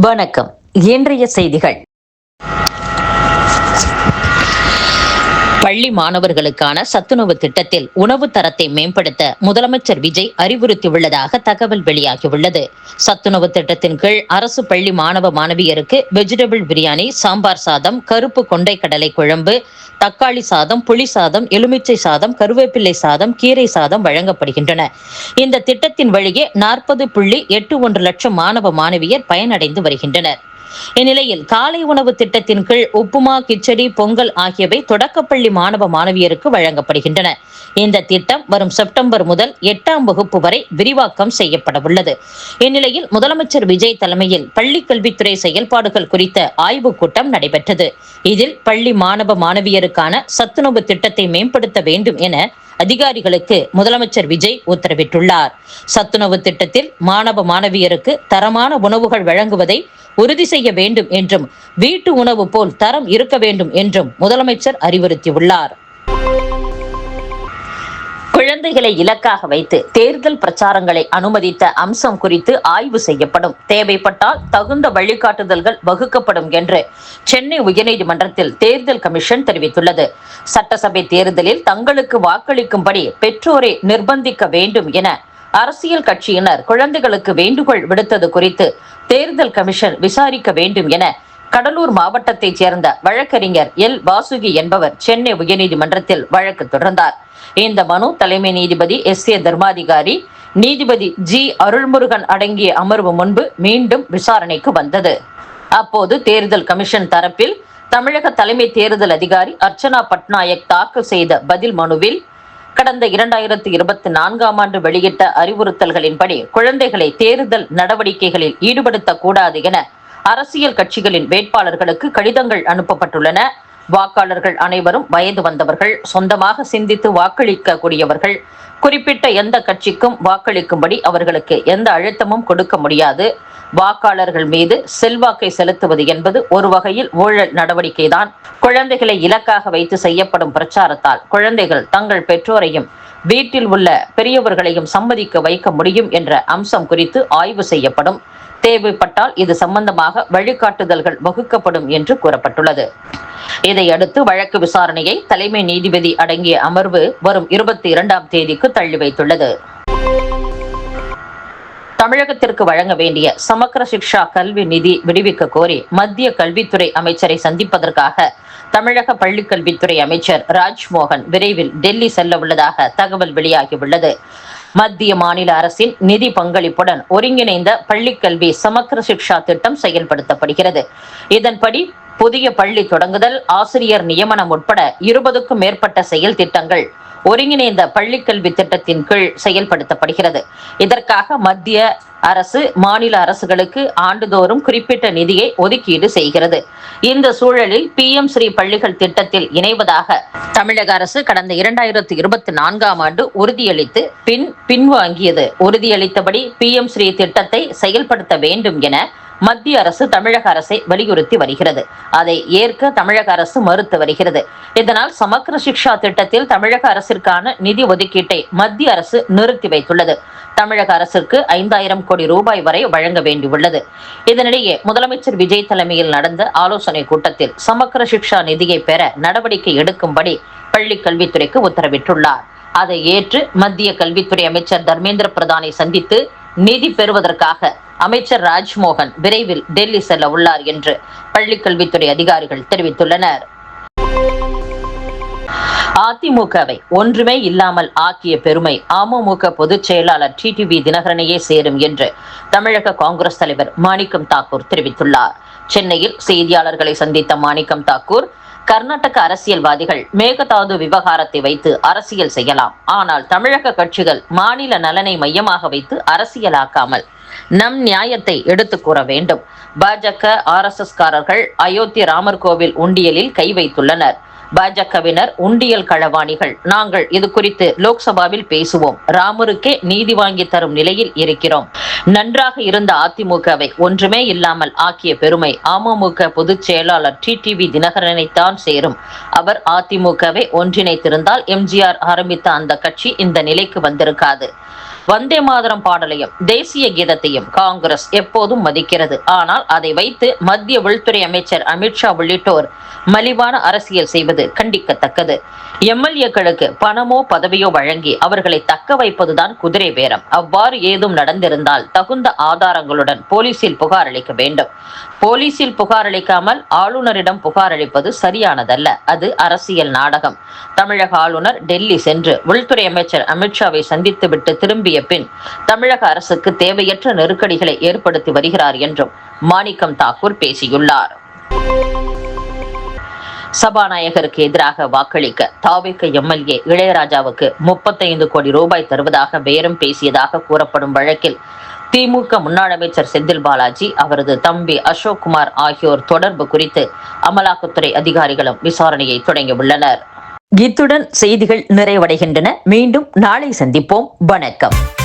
வணக்கம். இன்றைய செய்திகள். பள்ளி மாணவர்களுக்கான சத்துணவு திட்டத்தில் உணவு தரத்தை மேம்படுத்த முதலமைச்சர் விஜய் அறிவுறுத்தியுள்ளதாக தகவல் வெளியாகியுள்ளது. சத்துணவு திட்டத்தின் கீழ் அரசு பள்ளி மாணவ மாணவியருக்கு வெஜிடபிள் பிரியாணி, சாம்பார் சாதம், கருப்பு கொண்டை கடலை குழம்பு, தக்காளி சாதம், புளி சாதம், எலுமிச்சை சாதம், கருவேப்பிள்ளை சாதம், கீரை சாதம் வழங்கப்படுகின்றன. இந்த திட்டத்தின் வழியே 40.81 லட்சம் மாணவ மாணவியர் பயனடைந்து வருகின்றனர். இந்நிலையில் காலை உணவு திட்டத்தின் கீழ் உப்புமா, கிச்சடி, பொங்கல் ஆகியவை தொடக்கப்பள்ளி மாணவ மாணவியருக்கு வழங்கப்படுகின்றன. இந்த திட்டம் வரும் செப்டம்பர் முதல் 8ஆம் வகுப்பு வரை விரிவாக்கம் செய்யப்பட உள்ளது. இந்நிலையில் முதலமைச்சர் விஜய் தலைமையில் பள்ளிக் கல்வித்துறை செயல்பாடுகள் குறித்த ஆய்வுக் கூட்டம் நடைபெற்றது. இதில் பள்ளி மாணவ மாணவியருக்கான சத்துணவு திட்டத்தை மேம்படுத்த வேண்டும் என அதிகாரிகளுக்கு முதலமைச்சர் விஜய் உத்தரவிட்டுள்ளார். சத்துணவு திட்டத்தில் மாணவ மாணவியருக்கு தரமான உணவுகள் வழங்குவதை உறுதி செய்ய வேண்டும் என்றும், வீட்டு உணவு போல் தரம் இருக்க வேண்டும் என்றும் முதலமைச்சர் அறிவுறுத்தியுள்ளார். குழந்தைகளை இலக்காக வைத்து தேர்தல் பிரச்சாரங்களை அனுமதித்த அம்சம் குறித்து ஆய்வு செய்யப்படும். தேவைப்பட்டால் தகுந்த வழிகாட்டுதல்கள் வகுக்கப்படும் என்று சென்னை உயர்நீதிமன்றத்தில் தேர்தல் கமிஷன் தெரிவித்துள்ளது. சட்டசபை தேர்தலில் தங்களுக்கு வாக்களிக்கும்படி பெற்றோரை நிர்பந்திக்க வேண்டும் என அரசியல் கட்சியினர் குழந்தைகளுக்கு வேண்டுகோள் விடுத்தது குறித்து தேர்தல் கமிஷன் விசாரிக்க வேண்டும் என கடலூர் மாவட்டத்தைச் சேர்ந்த வழக்கறிஞர் எல். வாசுகி என்பவர் சென்னை உயர்நீதிமன்றத்தில் வழக்கு தொடர்ந்தார். இந்த மனு தலைமை நீதிபதி எஸ். தர்மாதிகாரி, நீதிபதி ஜி. அருள்முருகன் அடங்கிய அமர்வு முன்பு மீண்டும் விசாரணைக்கு வந்தது. அப்போது தேர்தல் கமிஷன் தரப்பில் தமிழக தலைமை தேர்தல் அதிகாரி அர்ச்சனா பட்நாயக் தாக்கல் செய்த பதில் மனுவில் கடந்த 2024ஆம் ஆண்டு வெளியிட்ட அறிவுறுத்தல்களின்படி குழந்தைகளை தேர்தல் நடவடிக்கைகளில் ஈடுபடுத்தக்கூடாது என அரசியல் கட்சிகளின் வேட்பாளர்களுக்கு கடிதங்கள் அனுப்பப்பட்டுள்ளன. வாக்காளர்கள் அனைவரும் வயது வந்தவர்கள், சொந்தமாக சிந்தித்து வாக்களிக்க கூடியவர்கள், குறிப்பிட்ட எந்த கட்சிக்கும் வாக்களிக்கும்படி அவர்களுக்கு எந்த அழுத்தமும் கொடுக்க முடியாது. வாக்காளர்கள் மீது செல்வாக்கை செலுத்துவது என்பது ஒரு வகையில் ஊழல் நடவடிக்கைதான். குழந்தைகளை இலக்காக வைத்து செய்யப்படும் பிரச்சாரத்தால் குழந்தைகள் தங்கள் பெற்றோரையும் வீட்டில் உள்ள பெரியவர்களையும் சம்மதிக்க வைக்க முடியும் என்ற அம்சம் குறித்து ஆய்வு செய்யப்படும். தேவைப்பட்டால் இது சம்பந்தமாக வழிகாட்டுதல்கள் வகுக்கப்படும் என்று கூறப்பட்டுள்ளது. இதையடுத்து வழக்கு விசாரணையை தலைமை நீதிபதி அடங்கிய அமர்வு வரும் 22ஆம் தேதிக்கு தள்ளி வைத்துள்ளது. தமிழகத்திற்கு வழங்க வேண்டிய சமக்கர சிக்ஷா கல்வி நிதி விடுவிக்க கோரி மத்திய கல்வித்துறை அமைச்சரை சந்திப்பதற்காக தமிழக பள்ளிக்கல்வித்துறை அமைச்சர் ராஜ்மோகன் விரைவில் டெல்லி செல்ல உள்ளதாக தகவல் வெளியாகியுள்ளது. மத்திய மாநில அரசின் நிதி பங்களிப்புடன் ஒருங்கிணைந்த பள்ளிக்கல்வி சமக்கர சிக்ஷா திட்டம் செயல்படுத்தப்படுகிறது. இதன்படி புதிய பள்ளி தொடங்குதல், ஆசிரியர் நியமனம் உட்பட 20க்கும் மேற்பட்ட செயல் திட்டங்கள் ஒருங்கிணைந்த பள்ளிக்கல்வி திட்டத்தின் கீழ் செயல்படுத்தப்படுகிறது. இதற்காக மத்திய அரசு மாநில அரசுகளுக்கு ஆண்டுதோறும் குறிப்பிட்ட நிதியை ஒதுக்கீடு செய்கிறது. இந்த சூழலில் PM ஸ்ரீ பள்ளிகள் திட்டத்தில் இணைவதாக தமிழக அரசு கடந்த 2024ஆம் ஆண்டு உறுதியளித்து பின்வாங்கியது. உறுதியளித்தபடி PM ஸ்ரீ திட்டத்தை செயல்படுத்த வேண்டும் என மத்திய அரசு தமிழக அரசை வலியுறுத்தி வருகிறது. அதை ஏற்க தமிழக அரசு மறுத்து வருகிறது. இதனால் சமக்கர சிக்ஷா திட்டத்தில் தமிழக அரசிற்கான நிதி ஒதுக்கீட்டை மத்திய அரசு நிறுத்தி வைத்துள்ளது. தமிழக அரசிற்கு 5000 கோடி ரூபாய் வரை வழங்க வேண்டியுள்ளது. இதனிடையே முதலமைச்சர் விஜய் தலைமையில் நடந்த ஆலோசனை கூட்டத்தில் சமக்கர சிக்ஷா நிதியை பெற நடவடிக்கை எடுக்கும்படி பள்ளி கல்வித்துறைக்கு உத்தரவிட்டுள்ளார். அதை ஏற்று மத்திய கல்வித்துறை அமைச்சர் தர்மேந்திர பிரதானை சந்தித்து நிதி பெறுவதற்காக அமைச்சர் ராஜ்மோகன் விரைவில் டெல்லி செல்ல உள்ளார் என்று பள்ளிக்கல்வித்துறை அதிகாரிகள் தெரிவித்துள்ளனர். அதிமுகவை ஒன்றுமே இல்லாமல் ஆக்கிய பெருமை அமமுக பொதுச் செயலாளர் டிடிவி தினகரனையே சேரும் என்று தமிழக காங்கிரஸ் தலைவர் மாணிக்கம் தாக்கூர் தெரிவித்துள்ளார். சென்னையில் செய்தியாளர்களை சந்தித்த மாணிக்கம் தாக்கூர், கர்நாடக அரசியல்வாதிகள் மேகதாது விவகாரத்தை வைத்து அரசியல் செய்யலாம், ஆனால் தமிழக கட்சிகள் மாநில நலனை மையமாக வைத்து அரசியலாக்காமல் நம் நியாயத்தை எடுத்து கூற வேண்டும். பாஜக RSS காரர்கள் அயோத்தி ராமர் கோவில் உண்டியலில் கை வைத்துள்ளனர். பாஜகவினர் உண்டியல் களவாணிகள். நாங்கள் இது குறித்து லோக்சபாவில் பேசுவோம். ராமருக்கே நீதி வாங்கி தரும் நிலையில் இருக்கிறோம். நன்றாக இருந்த அதிமுகவை ஒன்றுமே இல்லாமல் ஆக்கிய பெருமை அமமுக பொதுச் செயலாளர் டிடிவி தினகரனைத்தான் சேரும். அவர் அதிமுகவை ஒன்றிணைத்திருந்தால் எம்ஜிஆர் ஆரம்பித்த அந்த கட்சி இந்த நிலைக்கு வந்திருக்காது. வந்தே மாதரம் பாடலையும் தேசிய கீதத்தையும் காங்கிரஸ் எப்போதும் மதிக்கிறது. ஆனால் அதை வைத்து மத்திய உள்துறை அமைச்சர் அமித்ஷா உள்ளிட்டோர் மலிவான அரசியல் செய்வது கண்டிக்கத்தக்கது. எம்எல்ஏக்களுக்கு பணமோ பதவியோ வழங்கி அவர்களை தக்க வைப்பதுதான் குதிரை பேரம். அவ்வாறு ஏதும் நடந்திருந்தால் தகுந்த ஆதாரங்களுடன் போலீசில் புகார் அளிக்க வேண்டும். போலீசில் புகார் அளிக்காமல் ஆளுநரிடம் புகார் அளிப்பது சரியானதல்ல. அது அரசியல் நாடகம். தமிழக ஆளுநர் டெல்லி சென்று உள்துறை அமைச்சர் அமித்ஷாவை சந்தித்துவிட்டு திரும்பிய பின் தமிழக அரசுக்கு தேவையற்ற நெருக்கடிகளை ஏற்படுத்தி வருகிறார் என்றும் மாணிக்கம் தாக்கூர் பேசியுள்ளார். சபாநாயகருக்கு எதிராக வாக்களிக்க தாவேக எம்எல்ஏ இளையராஜாவுக்கு 35 கோடி ரூபாய் தருவதாக பேரம் பேசியதாக கூறப்படும் வழக்கில் திமுக முன்னாள் அமைச்சர் செந்தில் பாலாஜி, அவரது தம்பி அசோக் குமார் ஆகியோர் தொடர்பு குறித்து அமலாக்கத்துறை அதிகாரிகளும் விசாரணையை தொடங்கியுள்ளனர். இத்துடன் செய்திகள் நிறைவடைகின்றன. மீண்டும் நாளை சந்திப்போம். வணக்கம்.